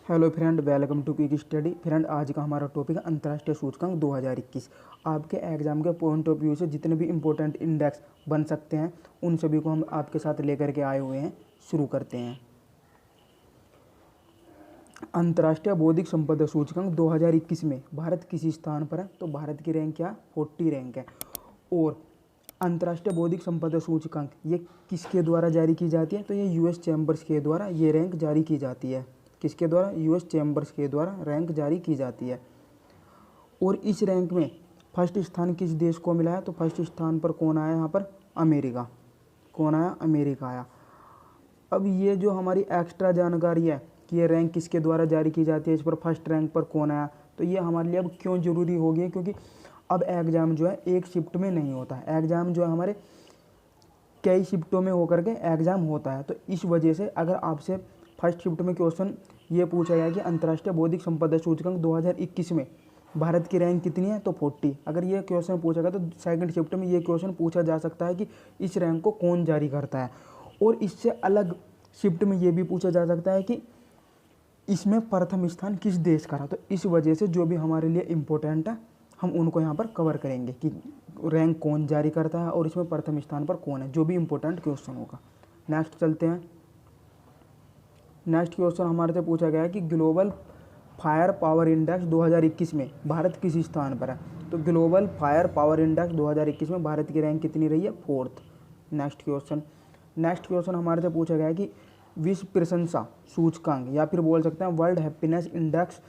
Hello friend, welcome to quick study. Friend, आज का हमारा टॉपिक है अंतर्राष्ट्रीय सूचकांक 2021। आपके एग्जाम के पॉइंट ऑफ व्यू से जितने भी इंपॉर्टेंट इंडेक्स बन सकते हैं उन सभी को हम आपके साथ लेकर के आए हुए हैं। शुरू करते हैं। अंतर्राष्ट्रीय बौद्धिक संपदा सूचकांक 2021 में भारत किस स्थान पर है? तो भारत की रैंक क्या? 40 रैंक है। और अंतर्राष्ट्रीय बौद्धिक संपदा सूचकांक ये किसके द्वारा जारी की जाती है? तो ये यूएस चैम्बर्स के द्वारा ये रैंक जारी की जाती है। किसके द्वारा? यूएस चैम्बर्स के द्वारा रैंक जारी की जाती है। और इस रैंक में फर्स्ट स्थान किस देश को मिला है? तो फर्स्ट स्थान पर कौन आया यहाँ पर? अमेरिका। कौन आया? अमेरिका आया। अब ये जो हमारी एक्स्ट्रा जानकारी है कि ये रैंक किसके द्वारा जारी की जाती है, इस पर फर्स्ट रैंक पर कौन आया, तो ये हमारे लिए अब क्यों ज़रूरी हो गई है? क्योंकि अब एग्ज़ाम जो है एक शिफ्ट में नहीं होता है। एग्ज़ाम जो है हमारे कई शिफ्टों में होकर के एग्ज़ाम होता है। तो इस वजह से अगर आपसे फर्स्ट शिफ्ट में क्वेश्चन ये पूछा गया कि अंतर्राष्ट्रीय बौद्धिक संपदा सूचकांक 2021 में भारत की रैंक कितनी है? तो 40। अगर ये क्वेश्चन पूछा गया तो सेकंड शिफ्ट में ये क्वेश्चन पूछा जा सकता है कि इस रैंक को कौन जारी करता है। और इससे अलग शिफ्ट में ये भी पूछा जा सकता है कि इसमें प्रथम स्थान किस देश का रहा। तो इस वजह से जो भी हमारे लिए इम्पोर्टेंट है हम उनको यहाँ पर कवर करेंगे कि रैंक कौन जारी करता है और इसमें प्रथम स्थान पर कौन है, जो भी इम्पोर्टेंट क्वेश्चन होगा। नेक्स्ट चलते हैं। नेक्स्ट क्वेश्चन हमारे से पूछा गया है कि ग्लोबल फायर पावर इंडेक्स 2021 में भारत किस स्थान पर है? तो ग्लोबल फायर पावर इंडेक्स 2021 में भारत की रैंक कितनी रही है? 4th। नेक्स्ट क्वेश्चन हमारे से पूछा गया है कि विश्व प्रशंसा सूचकांक या फिर बोल सकते हैं वर्ल्ड हैप्पीनेस इंडेक्स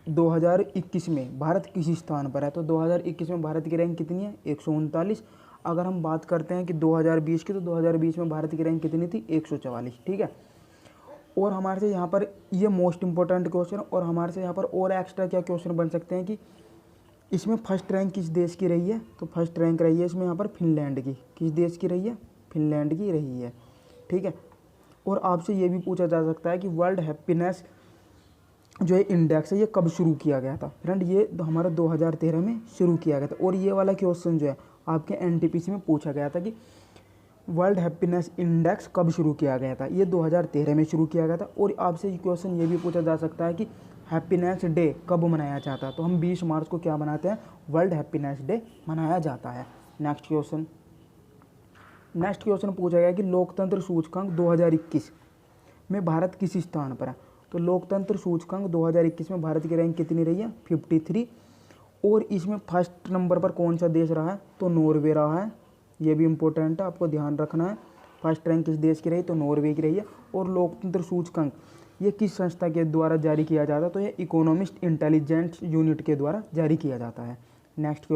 2021 में भारत किस स्थान पर है? तो 2021 में भारत की रैंक कितनी है? 139। अगर हम बात करते हैं कि 2020 की, तो 2020 में भारत की रैंक कितनी थी? 144। ठीक है। और हमारे से यहाँ पर ये मोस्ट इंपॉर्टेंट क्वेश्चन, और हमारे से यहाँ पर और एक्स्ट्रा क्या क्वेश्चन बन सकते हैं कि इसमें फर्स्ट रैंक किस देश की रही है? तो फर्स्ट रैंक रही है इसमें यहाँ पर फिनलैंड की। किस देश की रही है? फिनलैंड की रही है। ठीक है। और आपसे ये भी पूछा जा सकता है कि वर्ल्ड हैप्पीनेस जो है इंडेक्स है ये कब शुरू किया गया था? फ्रेंड, ये हमारा 2013 में शुरू किया गया था। और ये वाला क्वेश्चन जो है आपके एनटीपीसी में पूछा गया था कि वर्ल्ड हैप्पीनेस इंडेक्स कब शुरू किया गया था? ये 2013 में शुरू किया गया था। और आपसे क्वेश्चन ये भी पूछा जा सकता है कि हैप्पीनेस डे कब मनाया जाता है? तो हम 20 मार्च को क्या मनाते हैं? वर्ल्ड हैप्पीनेस डे मनाया जाता है। नेक्स्ट क्वेश्चन पूछा गया कि लोकतंत्र सूचकांक 2021 में भारत किस स्थान पर है? तो लोकतंत्र सूचकांक 2021 में भारत की रैंक कितनी रही है? 53। और इसमें फर्स्ट नंबर पर कौन सा देश रहा है? तो नॉर्वे रहा है। ये भी इम्पोर्टेंट है, आपको ध्यान रखना है। फर्स्ट रैंक किस देश की रही? तो नॉर्वे की रही है। और लोकतंत्र सूचकांक ये किस संस्था के द्वारा जारी किया जाता है? तो ये इकोनॉमिस्ट इंटेलिजेंस यूनिट के द्वारा जारी किया जाता है। नेक्स्ट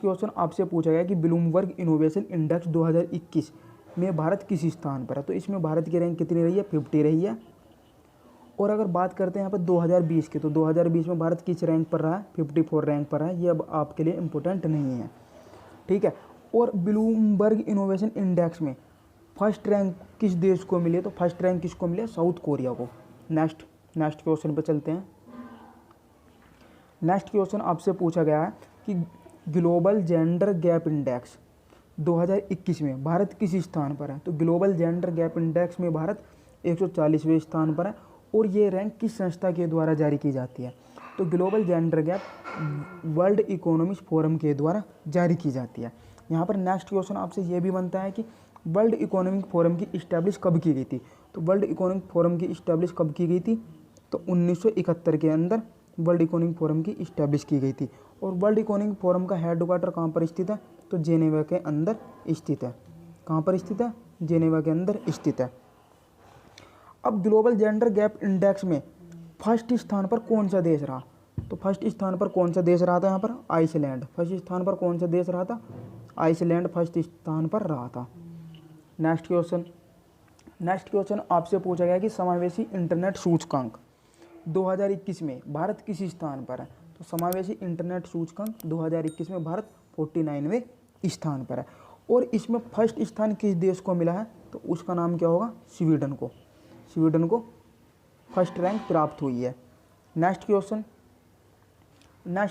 क्वेश्चन आपसे पूछा गया कि ब्लूमबर्ग इनोवेशन इंडेक्स 2021 में भारत किस स्थान पर है? तो इसमें भारत की रैंक कितनी रही है? 50 रही है। और अगर बात करते हैं यहाँ पर 2020 की, तो 2020 में भारत किस रैंक पर रहा है? 54 रैंक पर है। ये अब आपके लिए इम्पोर्टेंट नहीं है। ठीक है। और ब्लूमबर्ग इनोवेशन इंडेक्स में फर्स्ट रैंक किस देश को मिली है? तो फर्स्ट रैंक किसको मिली है? साउथ कोरिया को। नेक्स्ट क्वेश्चन पे चलते हैं। नेक्स्ट क्वेश्चन आपसे पूछा गया है कि ग्लोबल जेंडर गैप इंडेक्स 2021 में भारत किस स्थान पर है? तो ग्लोबल जेंडर गैप इंडेक्स में भारत 140वें स्थान पर है। और ये रैंक किस संस्था के द्वारा जारी की जाती है? तो global gender gap world economic forum के द्वारा जारी की जाती है। यहाँ पर नेक्स्ट क्वेश्चन आपसे ये भी बनता है कि वर्ल्ड इकोनॉमिक फोरम की इस्टेब्लिश कब की गई थी? तो वर्ल्ड इकोनॉमिक फोरम की इस्टेब्लिश कब की गई थी? तो 1971 के अंदर वर्ल्ड इकोनॉमिक फोरम की इस्टेब्लिश की गई थी। और वर्ल्ड इकोनॉमिक फोरम का हेडक्वार्टर कहाँ पर स्थित है? तो जेनेवा के अंदर स्थित है। कहाँ पर स्थित है? जेनेवा के अंदर स्थित है। अब ग्लोबल जेंडर गैप इंडेक्स में फर्स्ट स्थान पर कौन सा देश रहा? तो फर्स्ट स्थान पर कौन सा देश रहा था? यहाँ पर आइसलैंड। फर्स्ट स्थान पर कौन सा देश रहा था? आइसलैंड फर्स्ट स्थान पर रहा था। नेक्स्ट क्वेश्चन आपसे पूछा गया कि समावेशी इंटरनेट सूचकांक 2021 में भारत किस स्थान पर है? तो समावेशी इंटरनेट सूचकांक 2021 में भारत 49वें स्थान पर है। और इसमें फर्स्ट स्थान किस देश को मिला है? तो उसका नाम क्या होगा? स्वीडन को फर्स्ट रैंक प्राप्त हुई है। नेक्स्ट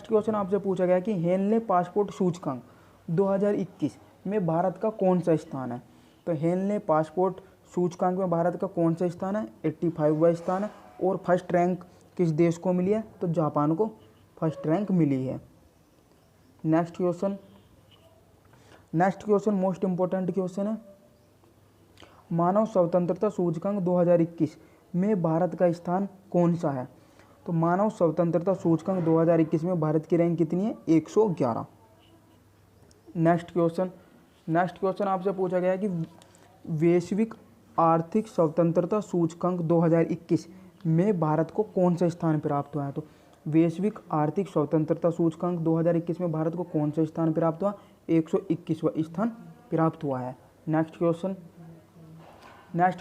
क्वेश्चन आपसे पूछा गया कि हेनले पासपोर्ट सूचकांक 2021 में भारत का कौन सा स्थान है? तो हेनले पासपोर्ट सूचकांक में भारत का कौन सा स्थान है? 85वां स्थान है। और फर्स्ट रैंक किस देश को मिली है? तो जापान को फर्स्ट रैंक मिली है। Next question most important question है। मानव स्वतंत्रता सूचकांक 2021 में भारत का स्थान कौन सा है? तो मानव स्वतंत्रता सूचकांक 2021 में भारत की रैंक कितनी है? 111। नेक्स्ट क्वेश्चन आपसे पूछा गया है कि वैश्विक आर्थिक स्वतंत्रता सूचकांक 2021 में भारत को कौन सा स्थान प्राप्त हुआ है? तो वैश्विक आर्थिक स्वतंत्रता सूचकांक 2021 में भारत को कौन सा स्थान प्राप्त हुआ? 121वां स्थान प्राप्त हुआ है। नेक्स्ट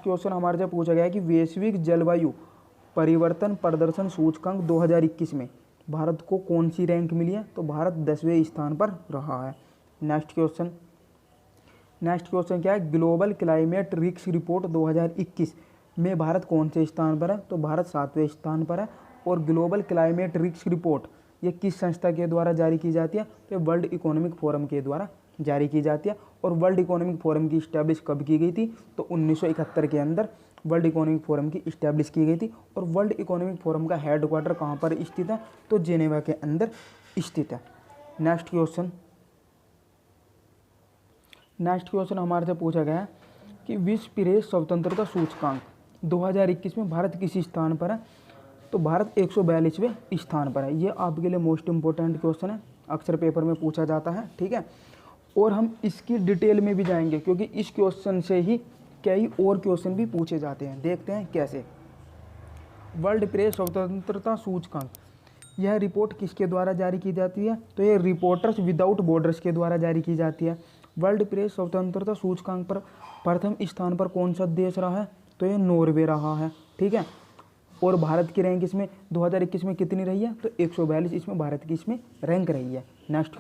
क्वेश्चन हमारे से पूछा गया है कि वैश्विक जलवायु परिवर्तन प्रदर्शन सूचकांक 2021 में भारत को कौन सी रैंक मिली है? तो भारत 10वें स्थान पर रहा है। नेक्स्ट क्वेश्चन क्या है? ग्लोबल क्लाइमेट रिस्क रिपोर्ट 2021 में भारत कौन से स्थान पर है? तो भारत 7वें स्थान पर है। और ग्लोबल क्लाइमेट रिस्क रिपोर्ट ये किस संस्था के द्वारा जारी की जाती है? तो वर्ल्ड इकोनॉमिक फोरम के द्वारा जारी की जाती है। और वर्ल्ड इकोनॉमिक फोरम की इस्टेब्लिश कब की गई थी? तो 1971 के अंदर वर्ल्ड इकोनॉमिक फोरम की इस्टेब्लिश की गई थी। और वर्ल्ड इकोनॉमिक फोरम का हेडक्वार्टर कहाँ पर स्थित है? तो जेनेवा के अंदर स्थित है। नेक्स्ट क्वेश्चन हमारे से पूछा गया है कि विश्व प्रेस स्वतंत्रता सूचकांक 2021 में भारत किस स्थान पर है? तो भारत 142वें स्थान पर है। ये आपके लिए मोस्ट इंपॉर्टेंट क्वेश्चन है, अक्सर पेपर में पूछा जाता है। ठीक है, और हम इसकी डिटेल में भी जाएंगे क्योंकि इस क्वेश्चन से ही कई और क्वेश्चन भी पूछे जाते हैं। देखते हैं कैसे। वर्ल्ड प्रेस स्वतंत्रता सूचकांक यह रिपोर्ट किसके द्वारा जारी की जाती है? तो ये रिपोर्टर्स विदाउट बॉर्डर्स के द्वारा जारी की जाती है। वर्ल्ड प्रेस स्वतंत्रता सूचकांक पर प्रथम स्थान पर कौन सा देश रहा है? तो ये नॉर्वे रहा है। ठीक है, और भारत की रैंक इसमें 2021 में कितनी रही है? तो 142 इसमें भारत की इसमें रैंक रही है। नेक्स्ट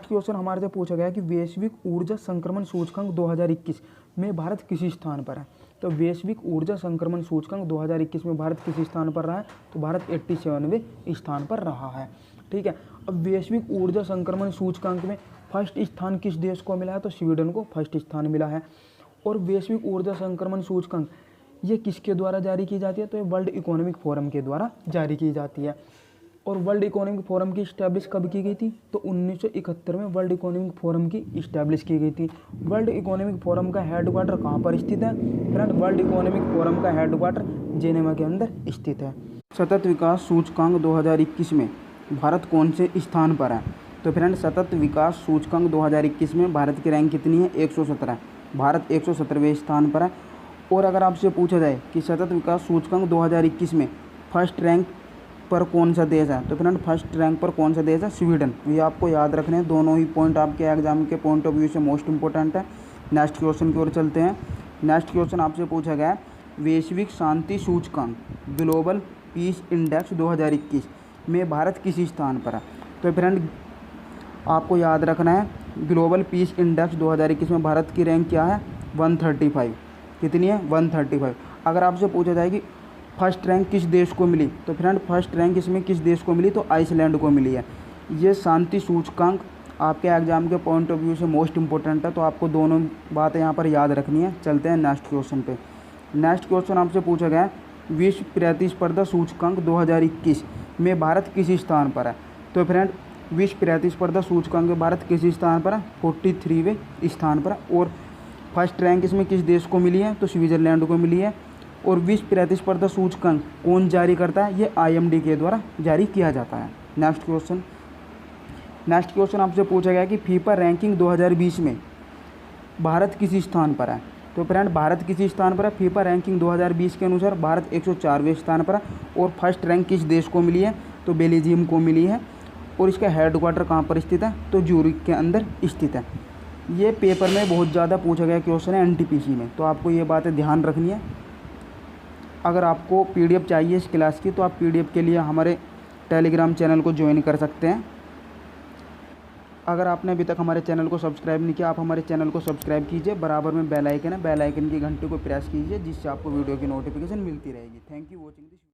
क्वेश्चन हमारे से पूछा गया कि वैश्विक ऊर्जा संक्रमण सूचकांक 2021 में भारत किस स्थान पर है? तो वैश्विक ऊर्जा संक्रमण सूचकांक 2021 में भारत किस स्थान पर रहा है? तो भारत 87वें स्थान पर रहा है। ठीक है, अब वैश्विक ऊर्जा संक्रमण सूचकांक में फर्स्ट स्थान किस देश को मिला है? तो स्वीडन को फर्स्ट स्थान मिला है। और वैश्विक ऊर्जा संक्रमण सूचकांक ये किसके द्वारा जारी की जाती है? तो ये वर्ल्ड इकोनॉमिक फोरम के द्वारा जारी की जाती है। और वर्ल्ड इकोनॉमिक फोरम की इस्टेब्लिश कब की गई थी? तो 1971 में वर्ल्ड इकोनॉमिक फोरम की इस्टेब्लिश की गई थी। वर्ल्ड इकोनॉमिक फोरम का हेडक्वार्टर कहाँ पर स्थित है? फ्रेंड, वर्ल्ड इकोनॉमिक फोरम का हेडक्वार्टर जेनेवा के अंदर स्थित है। सतत विकास सूचकांक 2021 में भारत कौन से स्थान पर है? तो फ्रेंड, सतत विकास सूचकांक 2021 में भारत की रैंक कितनी है? 117। भारत 117वें स्थान पर है। और अगर आपसे पूछा जाए कि सतत विकास सूचकांक 2021 में फर्स्ट रैंक पर कौन सा देश है? तो फ्रेंड, फर्स्ट रैंक पर कौन सा देश है? स्वीडन। ये आपको याद रखने हैं, दोनों ही पॉइंट आपके एग्जाम के पॉइंट ऑफ व्यू से मोस्ट इंपॉर्टेंट है। नेक्स्ट क्वेश्चन की ओर चलते हैं। नेक्स्ट क्वेश्चन आपसे पूछा गया है वैश्विक शांति सूचकांक ग्लोबल पीस इंडेक्स 2021 में भारत किस स्थान पर है? तो फ्रेंड, आपको याद रखना है ग्लोबल पीस इंडेक्स 2021 में भारत की रैंक क्या है? 135। कितनी है? 135। अगर आपसे पूछा जाए कि फर्स्ट रैंक किस देश को मिली? तो फ्रेंड, फर्स्ट रैंक इसमें किस देश को मिली? तो आइसलैंड को मिली है। ये शांति सूचकांक आपके एग्जाम के पॉइंट ऑफ व्यू से मोस्ट इंपॉर्टेंट है, तो आपको दोनों बातें यहाँ पर याद रखनी है। चलते हैं नेक्स्ट क्वेश्चन पे। नेक्स्ट क्वेश्चन आपसे पूछा गया है विश्व प्रतिस्पर्धा सूचकांक 2021 में भारत किस स्थान पर है? तो फ्रेंड, विश्व प्रतिस्पर्धा सूचकांक में भारत किस स्थान पर है? 43वें स्थान पर है। और फर्स्ट रैंक इसमें किस देश को मिली है? तो स्विट्जरलैंड को मिली है। और विश्व प्रतिस्पर्धा सूचकांक कौन जारी करता है? ये IMD के द्वारा जारी किया जाता है। नेक्स्ट क्वेश्चन आपसे पूछा गया कि फीफा रैंकिंग 2020 में भारत किस स्थान पर है? तो फ्रेंड, भारत किस स्थान पर है? फीफा रैंकिंग 2020 के अनुसार भारत 104वें स्थान पर है। और फर्स्ट रैंक किस देश को मिली है? तो बेल्जियम को मिली है। और इसका हेडक्वार्टर कहाँ पर स्थित है? तो ज्यूरिख के अंदर स्थित है। ये पेपर में बहुत ज़्यादा पूछा गया क्वेश्चन है NTPC में, तो आपको ये बातें ध्यान रखनी है। अगर आपको PDF चाहिए इस क्लास की, तो आप PDF के लिए हमारे टेलीग्राम चैनल को ज्वाइन कर सकते हैं। अगर आपने अभी तक हमारे चैनल को सब्सक्राइब नहीं किया, आप हमारे चैनल को सब्सक्राइब कीजिए। बराबर में बेल आइकन है, बेल आइकन की घंटी को प्रेस कीजिए, जिससे आपको वीडियो की नोटिफिकेशन मिलती रहेगी। Thank you watching this.